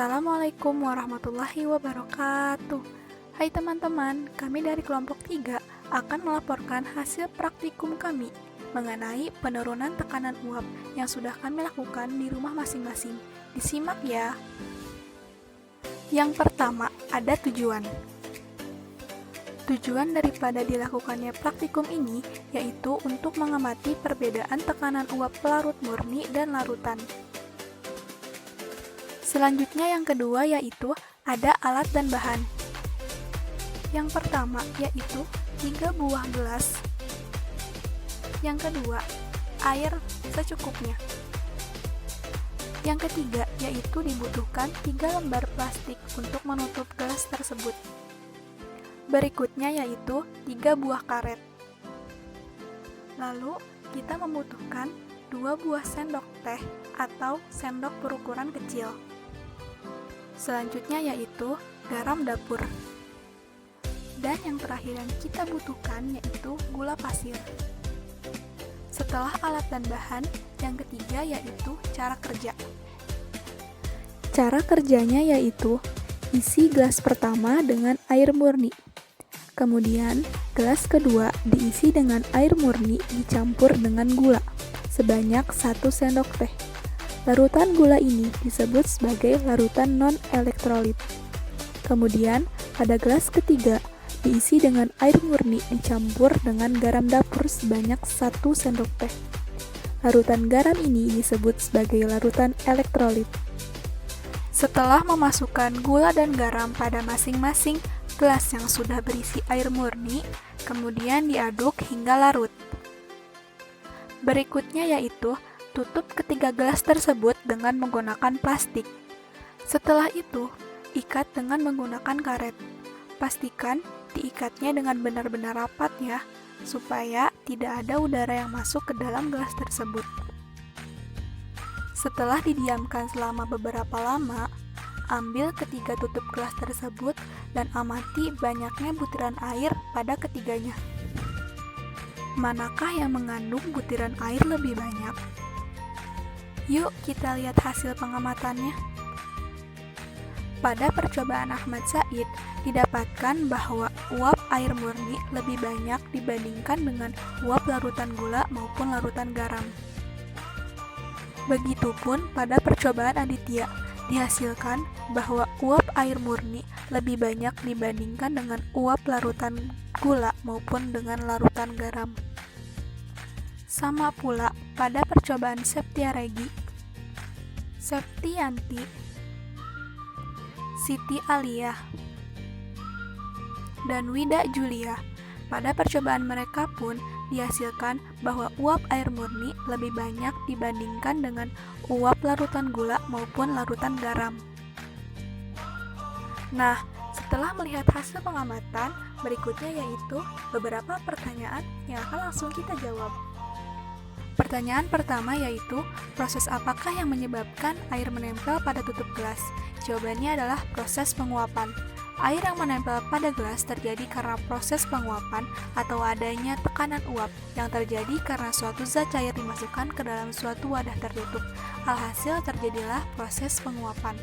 Assalamualaikum warahmatullahi wabarakatuh. Hai teman-teman, kami dari kelompok 3 akan melaporkan hasil praktikum kami mengenai penurunan tekanan uap yang sudah kami lakukan di rumah masing-masing. Disimak ya. Yang pertama, ada tujuan. Tujuan daripada dilakukannya praktikum ini yaitu untuk mengamati perbedaan tekanan uap pelarut murni dan larutan. Selanjutnya yang kedua yaitu ada alat dan bahan. Yang pertama yaitu 3 buah gelas. Yang kedua, air secukupnya. Yang ketiga yaitu dibutuhkan 3 lembar plastik untuk menutup gelas tersebut. Berikutnya yaitu 3 buah karet. Lalu kita membutuhkan 2 buah sendok teh atau sendok berukuran kecil. Selanjutnya yaitu garam dapur. Dan yang terakhir yang kita butuhkan yaitu gula pasir. Setelah alat dan bahan, yang ketiga yaitu cara kerja. Cara kerjanya yaitu isi gelas pertama dengan air murni. Kemudian, gelas kedua diisi dengan air murni dicampur dengan gula sebanyak 1 sendok teh. Larutan gula ini disebut sebagai larutan non-elektrolit. Kemudian, pada gelas ketiga diisi dengan air murni dicampur dengan garam dapur sebanyak 1 sendok teh. Larutan garam ini disebut sebagai larutan elektrolit. Setelah memasukkan gula dan garam pada masing-masing gelas yang sudah berisi air murni, kemudian diaduk hingga larut. Berikutnya yaitu tutup ketiga gelas tersebut dengan menggunakan plastik. Setelah itu, ikat dengan menggunakan karet. Pastikan diikatnya dengan benar-benar rapat ya, supaya tidak ada udara yang masuk ke dalam gelas tersebut. Setelah didiamkan selama beberapa lama, ambil ketiga tutup gelas tersebut dan amati banyaknya butiran air pada ketiganya. Manakah yang mengandung butiran air lebih banyak? Yuk kita lihat hasil pengamatannya. Pada percobaan Ahmad Said, didapatkan bahwa uap air murni lebih banyak dibandingkan dengan uap larutan gula maupun larutan garam. Begitupun pada percobaan Aditya, dihasilkan bahwa uap air murni lebih banyak dibandingkan dengan uap larutan gula maupun dengan larutan garam. Sama pula pada percobaan Septiaregi, Septianti, Siti Aliyah, dan Wida Julia. Pada percobaan mereka pun dihasilkan bahwa uap air murni lebih banyak dibandingkan dengan uap larutan gula maupun larutan garam. Nah, setelah melihat hasil pengamatan, berikutnya yaitu beberapa pertanyaan yang akan langsung kita jawab. Pertanyaan pertama yaitu, proses apakah yang menyebabkan air menempel pada tutup gelas? Jawabannya adalah proses penguapan. Air yang menempel pada gelas terjadi karena proses penguapan atau adanya tekanan uap yang terjadi karena suatu zat cair dimasukkan ke dalam suatu wadah tertutup. Alhasil terjadilah proses penguapan.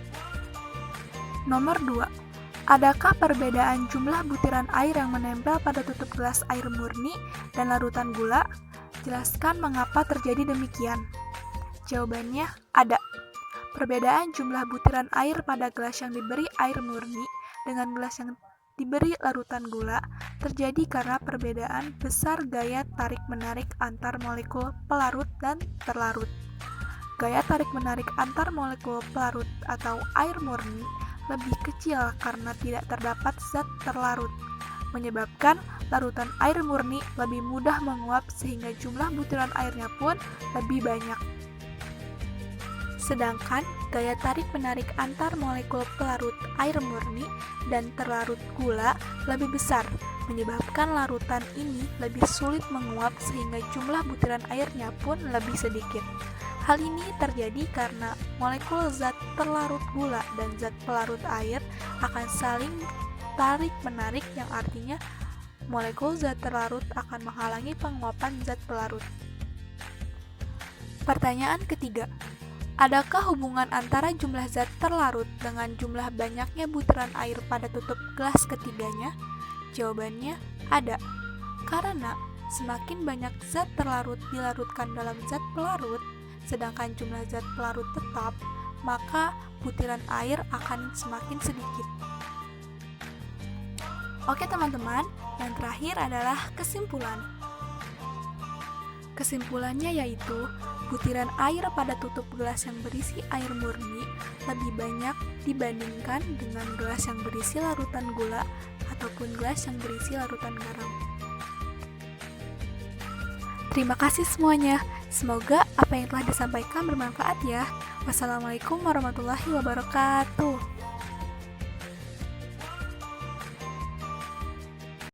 Nomor 2. Adakah perbedaan jumlah butiran air yang menempel pada tutup gelas air murni dan larutan gula? Jelaskan mengapa terjadi demikian. Jawabannya ada. Perbedaan jumlah butiran air pada gelas yang diberi air murni dengan gelas yang diberi larutan gula terjadi karena perbedaan besar gaya tarik-menarik antar molekul pelarut dan terlarut. Gaya tarik-menarik antar molekul pelarut atau air murni lebih kecil karena tidak terdapat zat terlarut, menyebabkan larutan air murni lebih mudah menguap sehingga jumlah butiran airnya pun lebih banyak. Sedangkan gaya tarik-menarik antar molekul pelarut air murni dan terlarut gula lebih besar, menyebabkan larutan ini lebih sulit menguap sehingga jumlah butiran airnya pun lebih sedikit. Hal ini terjadi karena molekul zat terlarut gula dan zat pelarut air akan saling tarik-menarik yang artinya molekul zat terlarut akan menghalangi penguapan zat pelarut. Pertanyaan ketiga, Adakah hubungan antara jumlah zat terlarut dengan jumlah banyaknya butiran air pada tutup gelas ketiganya? Jawabannya ada. Karena semakin banyak zat terlarut dilarutkan dalam zat pelarut, sedangkan jumlah zat pelarut tetap, maka butiran air akan semakin sedikit. Oke teman-teman, yang terakhir adalah kesimpulan. Kesimpulannya yaitu, butiran air pada tutup gelas yang berisi air murni lebih banyak dibandingkan dengan gelas yang berisi larutan gula ataupun gelas yang berisi larutan garam. Terima kasih semuanya. Semoga apa yang telah disampaikan bermanfaat ya. Wassalamualaikum warahmatullahi wabarakatuh.